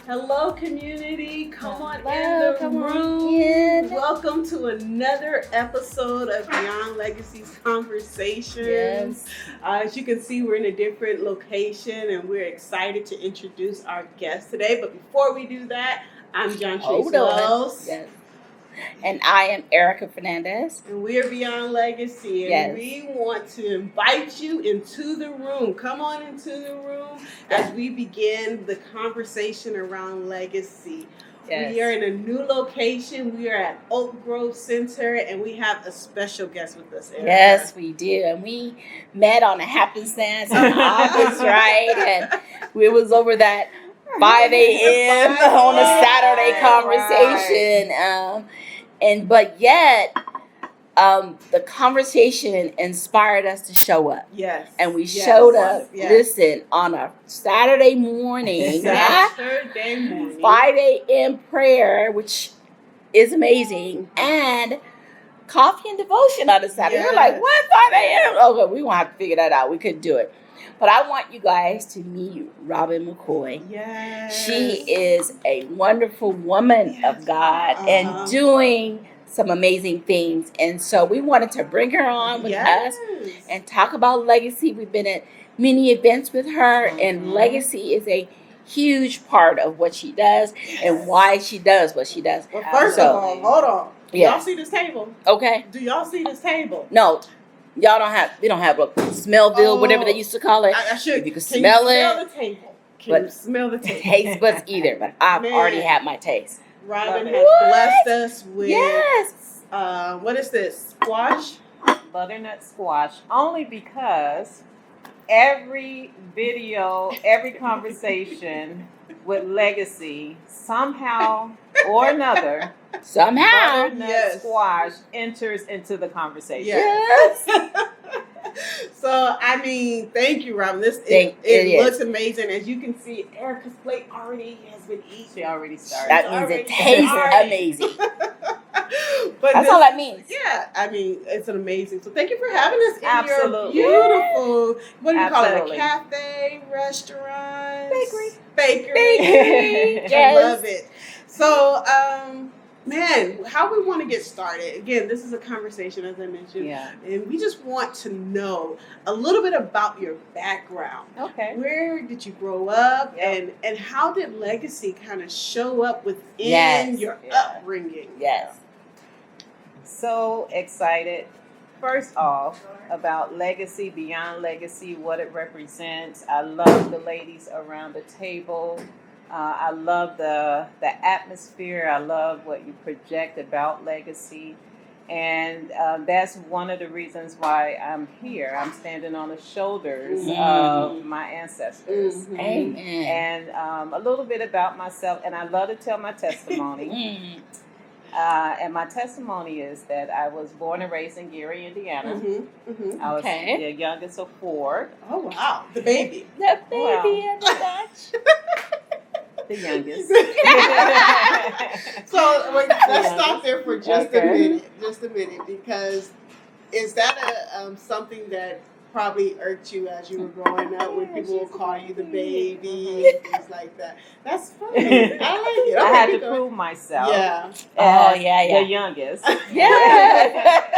Hello, community. Come on Hello, in the come on room. in. Welcome to another episode of Beyond Legacy's Conversations. Yes. As you can see, we're in a different location, and we're excited to introduce our guest today. But before we do that, I'm John Hold Trace on. Wells. Yes. And I am Erica Fernandez. And we are Beyond Legacy, and Yes. we want to invite you into the room. Come on into the room as we begin the conversation around legacy. Yes. We are in a new location. We are at Oak Grove Center, and we have a special guest with us, Erica. Yes, we do. And we met on a happenstance in August, right? And we was over that 5 a.m. on a Saturday conversation. But yet, the conversation inspired us to show up. Yes. And we showed up, Yes. listen, on a Saturday morning. Saturday morning. 5 a.m. prayer, which is amazing, and coffee and devotion on a Saturday. Yes. You're like, what, 5 a.m.? Okay, we won't have to figure that out. We couldn't do it. But I want you guys to meet Robin McCoy. Yes. She is a wonderful woman of God and doing some amazing things. And so we wanted to bring her on with us and talk about legacy. We've been at many events with her, and legacy is a huge part of what she does and why she does what she does. Well, first of all, hold on. Y'all see this table? Okay. Do y'all see this table? No. Y'all don't have, we don't have a Smellville, whatever they used to call it. I should. If you can smell it. Smell the table. Can you smell the table? Taste buds either, but I've already had my taste. Robin has blessed us with, what is this? Squash? Butternut squash. Only because every video, every conversation with legacy, somehow or another, butternut squash enters into the conversation. Yes. So, I mean, thank you, Robin. It looks amazing. As you can see, Erica's plate already has been eaten. She already started. That means it tastes amazing. But that's all that means. Yeah, I mean, it's an amazing. So thank you for having us in Absolutely. your beautiful, what do you call it? A Absolutely. cafe, restaurant? Bakery. I Yes. love it. So, man, how we want to get started. Again, this is a conversation, as I mentioned. Yeah. And we just want to know a little bit about your background. Okay. Where did you grow up? Yep. And how did legacy kind of show up within your upbringing? Yes. So excited. First off, about legacy, beyond legacy, what it represents. I love the ladies around the table. I love the atmosphere. I love what you project about legacy. And that's one of the reasons why I'm here. I'm standing on the shoulders of my ancestors. Amen. And a little bit about myself. And I love to tell my testimony. And my testimony is that I was born and raised in Gary, Indiana. I was the youngest of 4. Oh, wow. The baby. The baby and the Dutch. The youngest. So let's stop there for just a minute, because is that something that probably irked you as you were growing up when people would call you the baby and things like that? That's funny. I like it. I had to prove myself. Yeah. The youngest. Yeah.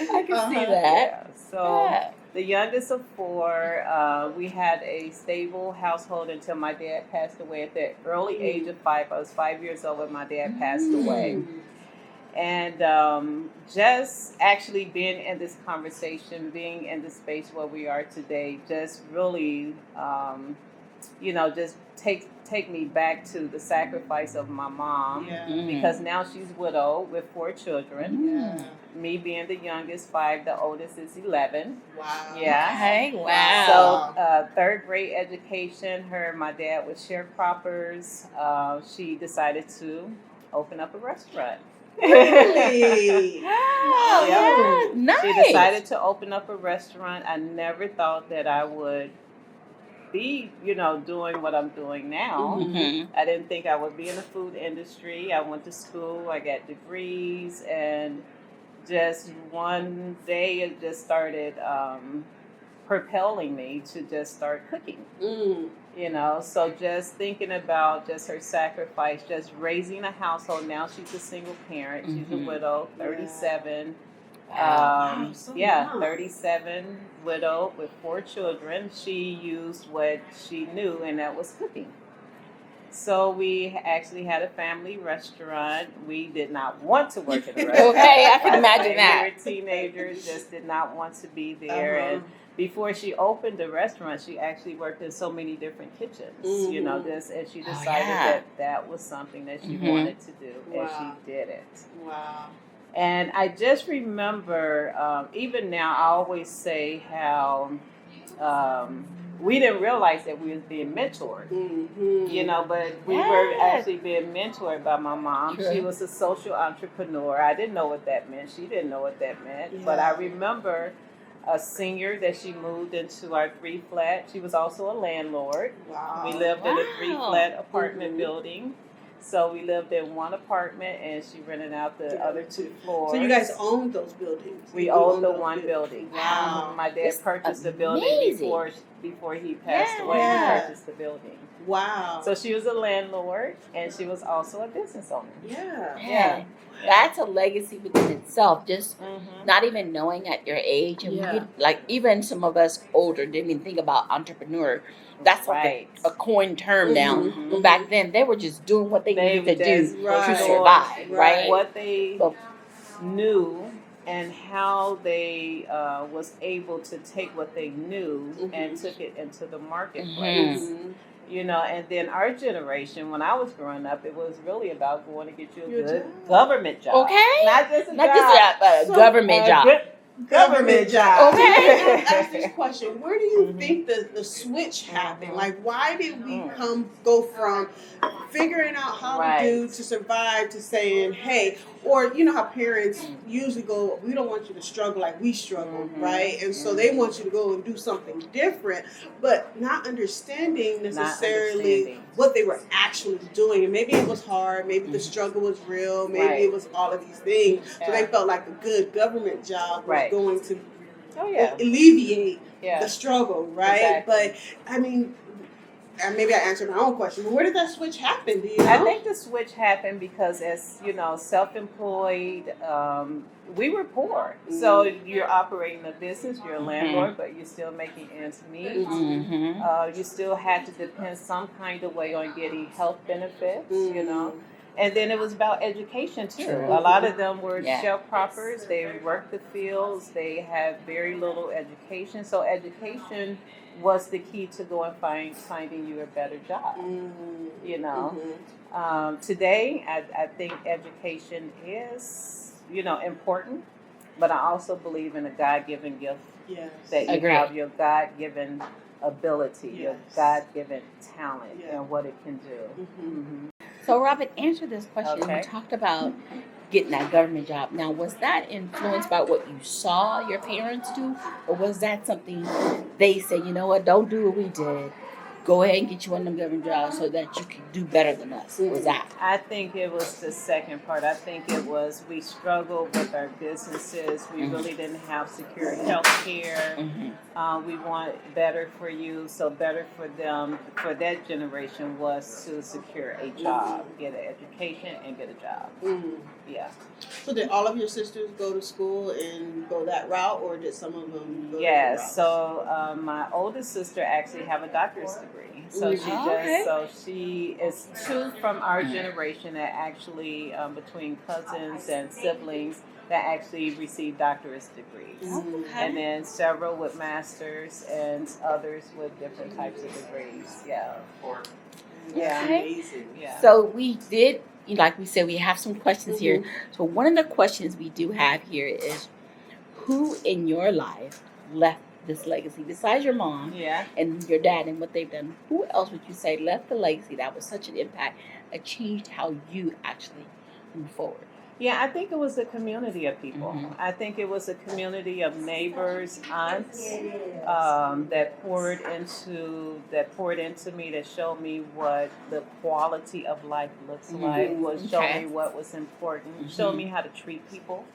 I can see that. So the youngest of 4, we had a stable household until my dad passed away at the early age of 5. I was 5 years old when my dad passed away. And just actually being in this conversation, being in the space where we are today, just really, just take me back to the sacrifice of my mom. Because now she's widowed with 4 children. Me being the youngest, 5, the oldest is 11. Wow. Yeah. Hey, wow. So 3rd grade education. My dad was sharecroppers. She decided to open up a restaurant. Really? Wow. Nice. She decided to open up a restaurant. I never thought that I would be, doing what I'm doing now. I didn't think I would be in the food industry. I went to school. I got degrees, and just one day it just started propelling me to just start cooking. You know, so just thinking about just her sacrifice, just raising a household. Now she's a single parent. She's a widow, 37. Wow. So young. 37, widow with 4 children. She used what she knew, and that was cooking. So we actually had a family restaurant. We did not want to work in a restaurant. Okay, I can imagine that. We were teenagers, just did not want to be there. And before she opened the restaurant, she actually worked in so many different kitchens, you know, and she decided that that was something that she wanted to do, and she did it. Wow. And I just remember, even now, I always say how we didn't realize that we was being mentored, you know, but we were actually being mentored by my mom. Sure. She was a social entrepreneur. I didn't know what that meant. She didn't know what that meant. Yeah. But I remember a senior that she moved into our 3-flat. She was also a landlord. Wow. We lived in a 3-flat apartment building. So we lived in one apartment, and she rented out the other 2 floors. So you guys owned those buildings? We owned the one building. Wow. My dad purchased the building before he passed away. He purchased the building. Wow. So she was a landlord, and she was also a business owner. Yeah. That's a legacy within itself. Just not even knowing at your age, and we, like even some of us older didn't even think about entrepreneur. That's like a coined term now. But back then, they were just doing what they needed to do to survive, right? What they knew and how they was able to take what they knew and took it into the marketplace. You know, and then our generation, when I was growing up, it was really about going to get you a good government job. Okay. Not just a job, but a government job. Government job. Okay. Ask this question: where do you think the switch happened? Like, why did we go from figuring out how to do to survive to saying, hey, or you know how parents usually go, we don't want you to struggle like we struggle, right? And so they want you to go and do something different, but not understanding necessarily what they were actually doing. And maybe it was hard, maybe the struggle was real, maybe it was all of these things. So they felt like a good government job was going to alleviate the struggle, right? Exactly. But I mean, and maybe I answered my own question, but where did that switch happen? Do you know? I think the switch happened because, as you know, self-employed, we were poor. So you're operating a business, you're a landlord, but you're still making ends meet. You still had to depend some kind of way on getting health benefits, you know. And then it was about education too. A lot of them were sharecroppers. They worked the fields. They had very little education. So education was the key to go and finding you a better job. You know, today I think education is, you know, important, but I also believe in a God-given gift that you have, your God-given ability, your God-given talent, and what it can do. So, Robin, answer this question. You talked about getting that government job. Now, was that influenced by what you saw your parents do? Or was that something they said, you know what, don't do what we did. Go ahead and get you one of them government jobs so that you can do better than us? What was that? I think it was the second part. I think it was we struggled with our businesses. We really didn't have secure health care. We want better for you, so better for them, for that generation, was to secure a job, get an education, and get a job. So did all of your sisters go to school and go that route, or did some of them go that route? So my oldest sister actually have a doctorate degree. So she is 2 from our generation that actually, between cousins and siblings, that actually received doctorate degrees. And then several with masters and others with different types of degrees. Amazing. So we did, like we said, we have some questions here. So one of the questions we do have here is, who in your life left this legacy besides your mom and your dad and what they've done? Who else would you say left the legacy that was such an impact that changed how you actually move forward? Yeah, I think it was a community of people. I think it was a community of neighbors, aunts, that poured into me, that showed me what the quality of life looks like, showed me what was important, showed me how to treat people.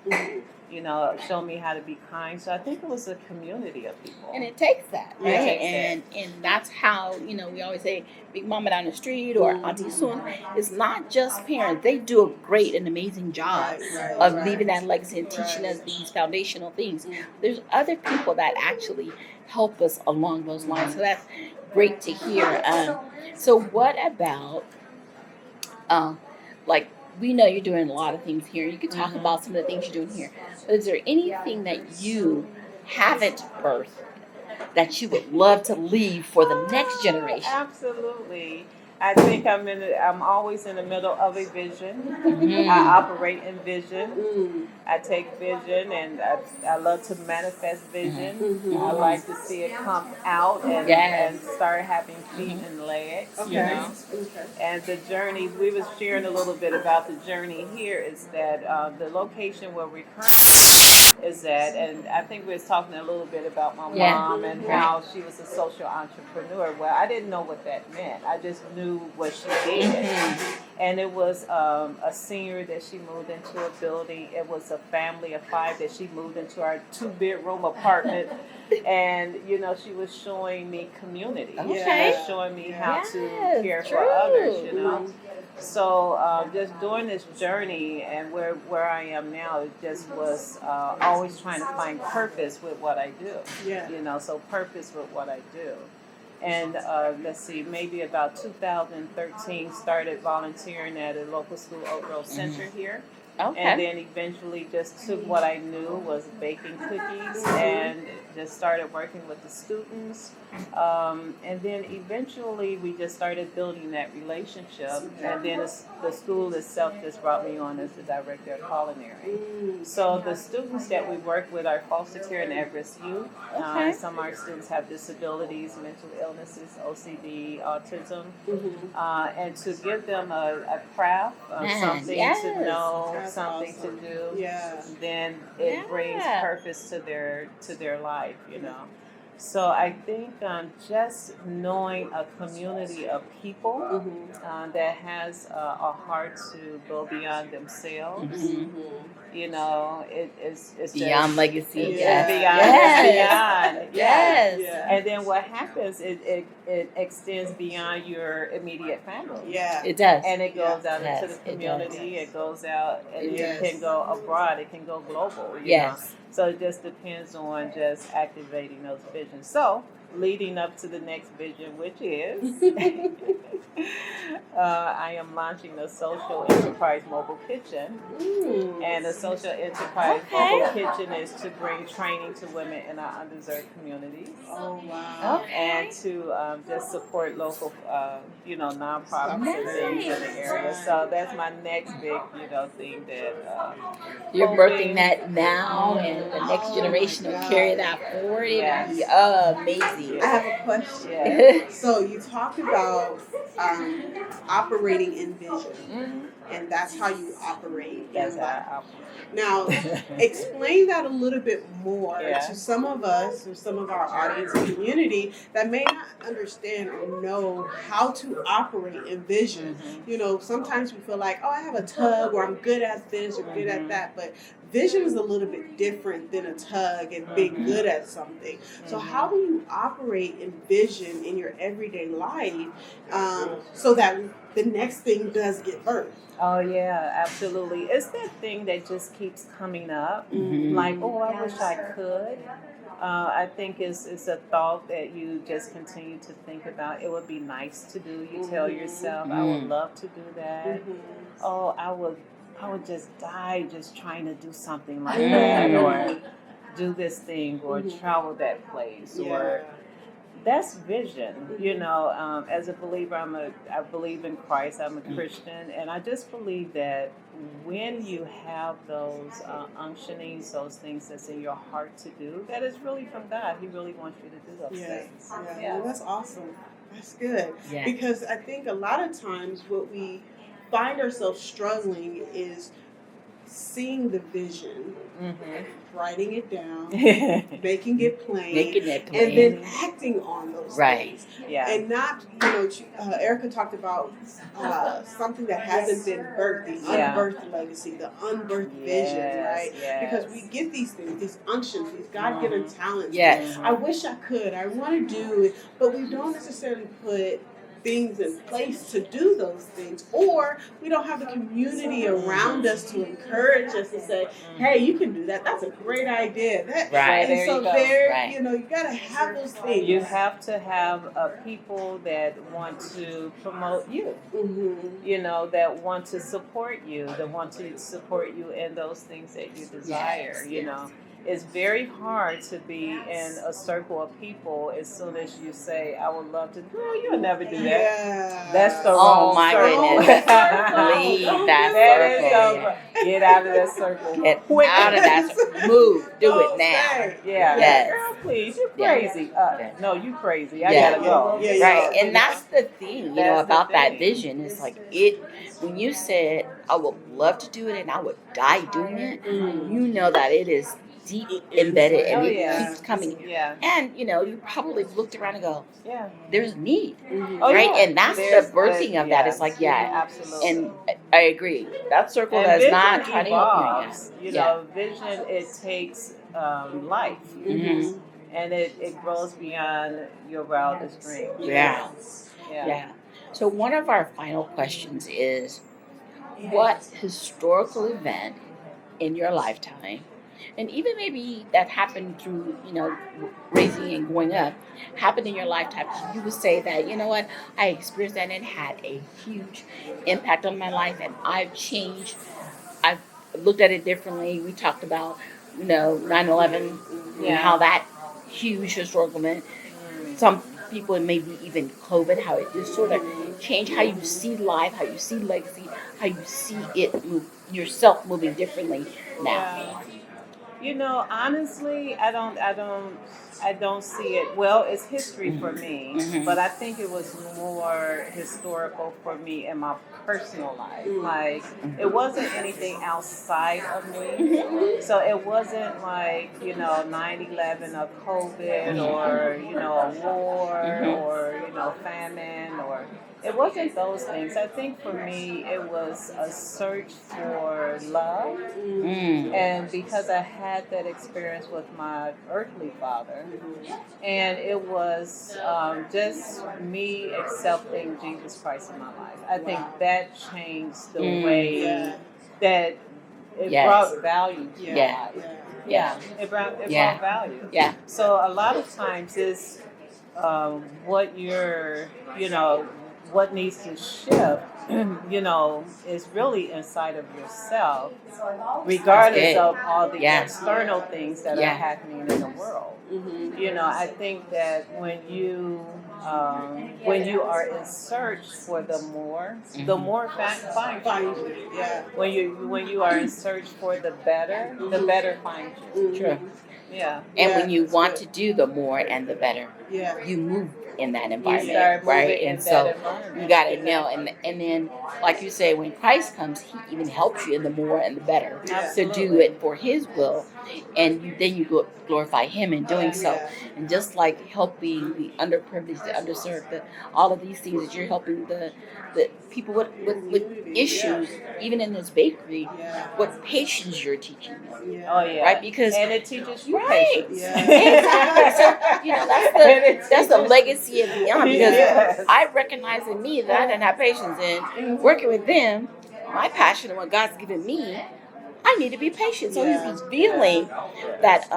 Show me how to be kind. So I think it was a community of people. And it takes that, right? It takes and that's how, we always say Big Mama down the street or Auntie Soon. It's not just parents. They do a great and amazing job of leaving that legacy and teaching us these foundational things. There's other people that actually help us along those lines. So that's great to hear. So what about, like, we know you're doing a lot of things here. You can talk about some of the things you're doing here. But is there anything that you haven't birthed that you would love to leave for the next generation? Absolutely. I think I'm always in the middle of a vision. I operate in vision. I take vision, and I love to manifest vision. I like to see it come out and start having feet and legs. And the journey, we was sharing a little bit about the journey here, is that the location where we're currently is that, and I think we was talking a little bit about my mom and how she was a social entrepreneur. Well, I didn't know what that meant. I just knew what she did. And it was a senior that she moved into a building. It was a family of 5 that she moved into our 2-bedroom apartment. And, she was showing me community. She was showing me how to care for others, So just during this journey and where I am now, it just was always trying to find purpose with what I do. So purpose with what I do. And let's see, maybe about 2013, started volunteering at a local school, Oak Grove Center here. And then eventually just took what I knew was baking cookies and just started working with the students. And then eventually we just started building that relationship. And then the school itself just brought me on as the director of Culinary. So the students that we work with are foster care and at-risk youth. Some of our students have disabilities, mental illnesses, OCD, autism. And to give them a craft, something to know, something to do, then it brings purpose to their life, So I think just knowing a community of people that has a heart to go beyond themselves, it's beyond just, legacy. It's beyond. And then what happens is it extends beyond your immediate family. It does. And it goes out into the community. It goes out, and it can go abroad. It can go global. You know? So it just depends on just activating those visions. So leading up to the next vision, which is I am launching the Social Enterprise Mobile Kitchen. And the Social Enterprise Mobile Kitchen is to bring training to women in our underserved communities. And to just support local, nonprofits and things in the area. So that's my next big, thing that you're birthing that now, and the next generation will carry that forward. It'll be amazing. I have a question. So you talked about operating in vision, and that's how you operate. That's how I operate. Now, explain that a little bit more to some of us, or some of our audience and community that may not understand or know how to operate in vision. Sometimes we feel like, I have a tug, or I'm good at this or good at that, but vision is a little bit different than a tug and being good at something. So how do you operate in vision in your everyday life so that the next thing does get birthed? Oh, yeah, absolutely. It's that thing that just keeps coming up. Like, I wish I could. I think it's a thought that you just continue to think about. It would be nice to do. You tell yourself, I would love to do that. I would just die just trying to do something like that, or do this thing, or travel that place, or that's vision. As a believer, I believe in Christ. I'm a Christian, and I just believe that when you have those unctionings, those things that's in your heart to do, that is really from God. He really wants you to do those things. Well, that's awesome. That's good. Because I think a lot of times what we find ourselves struggling is seeing the vision, Mm-hmm. writing it down, Mm-hmm. making it plain, Making it plain. and then acting on those Right. things. Yeah. And not, Erica talked about something that hasn't been birthed, the unbirthed legacy, the unbirthed vision, right? Yes. Because we get these things, these unctions, these God-given talents. Yes. I wish I could, I want to do it, but we don't necessarily put things in place to do those things, or we don't have the community around us to encourage us to say, hey, you can do that, that's a great idea. Right. And There so you go. there, Right. you got to have those things. You have to have people that want to promote you, that want to support you, that want to support you in those things that you desire, Yes. It's very hard to be in a circle of people as soon as you say, I would love to. Girl, you'll never do that. Yeah. That's the wrong my circle. goodness. Leave that circle. Get out of that circle. Get out of that circle. Move. Do it now. Yeah. Yes. Girl, please, you're Yeah. crazy. No, you crazy. I Yeah. gotta go. Yeah. Right. And that's the thing, That's the about that thing. vision. It's like when you said, I would love to do it and I would die doing it, you know that it is deep embedded and Oh, it yeah. keeps coming. Yeah. And, you probably looked around and go, Yeah. there's need. Oh, Right? yeah. And that's There's the birthing of that. It's like, absolutely. And I agree. That circle And that's vision not trying to help evolves. you. Vision, it takes life. Mm-hmm. And it grows beyond your wildest dreams. Yeah. Yeah. Yeah. So one of our final questions is, what historical event in your lifetime, and even maybe that happened through, raising and growing up, happened in your lifetime, you would say that, you know what, I experienced that and it had a huge impact on my life and I've changed, I've looked at it differently. We talked about, 9/11 and how that huge historical event, some people, and maybe even COVID, how it just sort of changed how you see life, how you see legacy, how you see it move, yourself moving differently now. Honestly, I don't see it. Well, it's history for me, but I think it was more historical for me in my personal life. Like, it wasn't anything outside of me. So it wasn't like, 9/11 or COVID or, a war or, famine, or it wasn't those things. I think for me, it was a search for love. And because I had that experience with my earthly father, and it was just me accepting Jesus Christ in my life. I think that changed the way that it brought value to my life. It brought value. Yeah. So a lot of times it's what needs to shift, is really inside of yourself, regardless of all the external things that are happening in the world. I think that when you are in search for the more finds you. Yeah. When you are in search for the better finds you. True. Yeah. And when you want to do the more and the better, you move in that environment, right? And so you got to know, and then, like you say, when Christ comes, He even helps you in the more and the better to do it for His will, and then you go glorify Him in doing so. And just like helping the underprivileged, the underserved, all of these things that you're helping the people with issues, even in this bakery, what patience you're teaching them. Oh yeah, right? Because and it teaches you right, patience. exactly. So that's the legacy of beyond. Because I recognize in me that I didn't have patience, and working with them, my passion and what God's given me, I need to be patient. So He's revealing that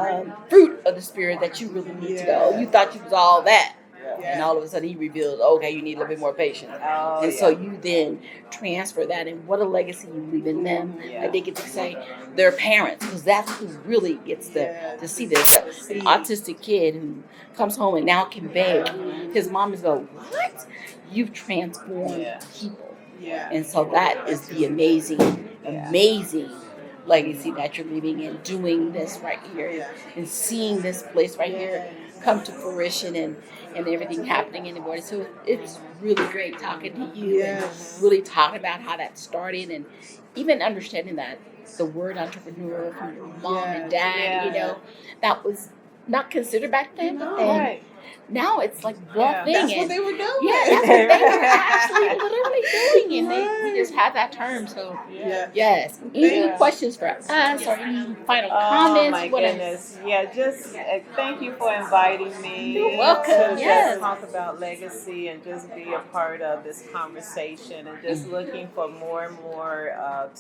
fruit of the Spirit that you really need to know. You thought you was all that. And all of a sudden He reveals, okay, you need a little bit more patience. So you then transfer that, and what a legacy you leave in them. They get to say their parents, because that's who really gets to see this. An autistic kid who comes home and now can bake. His mom is go, what? You've transformed people. And so that is the amazing legacy that you're leaving, and doing this right here and seeing this place right here come to fruition, and everything happening in the morning. So it's really great talking to you and really talking about how that started, and even understanding that the word entrepreneur from your mom and Yeah. dad, you know, that was not considered back then. No. But then Right. now it's like the Yeah. thing. That's what and they were doing. yeah, that's what they were actually literally doing, and Right. we just had that term. So Yeah. yes, any Yeah. questions for us or any final Oh comments? my goodness. Yeah, just thank you for inviting me You're welcome. to Yes. just talk about legacy and just be a part of this conversation and just looking for more and more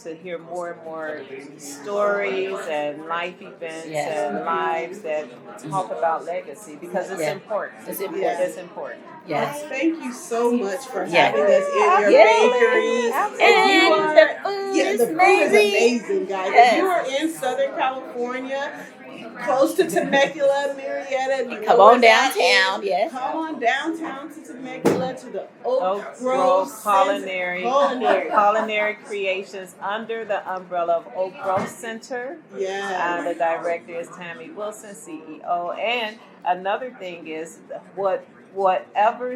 to hear more and more stories and life events Yes. and lives that talk about legacy because it's Yeah. important. It's Yeah. important. It's important. Yes. Thank you so much for Yeah. having us in your Yes. bakery. Absolutely. If you And are, the food yeah, is the food is amazing, guys. Yes. If you are in Southern California, close to Temecula, Marietta, you know Come where on that downtown, is. yes. Come on downtown to Temecula to the Oak Oak Grove Grove Culinary Culinary. Creations under the umbrella of Oak Grove Center. Yes. The director is Tammy Wilson, CEO. And another thing is whatever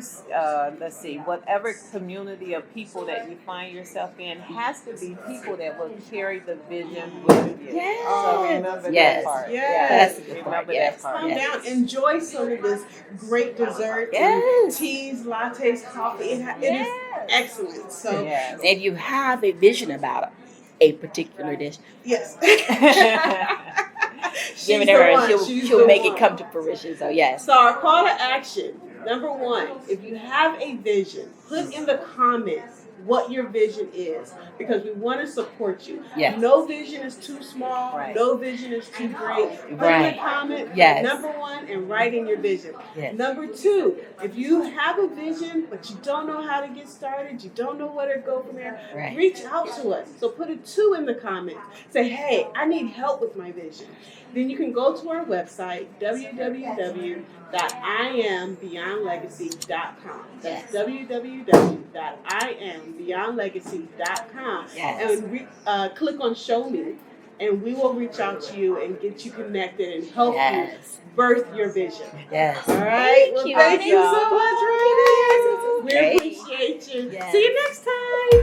community of people that you find yourself in has to be people that will carry the vision with you. Yes. So remember Yes. that part. Yes. That's a good part. Remember Yes. that part. Come Yes. down, enjoy some of this great dessert, Yes. teas, lattes, coffee. It is Yes. excellent. So Yes. And you have a vision about a particular dish. yes. Give it She's to her the and one. she'll make it come to fruition. So yes. So our call to action, number one, if you have a vision, put in the comments what your vision is because we want to support you. Yes. No vision is too small. Right. No vision is too great. Put in Right. the comment Yes. number one and write in your vision. Yes. Number two, if you have a vision but you don't know how to get started, you don't know where to go from there, Right. reach out to us. So put a 2 in the comments. Say, hey, I need help with my vision. Then you can go to our website, www.iambeyondlegacy.com. That's www.iambeyondlegacy.com. Yes. And click on Show Me, and we will reach out to you and get you connected and help Yes. you birth your vision. Yes. All right? Well, thank you so Awesome. much, Raina. We Great. appreciate you. Yes. See you next time.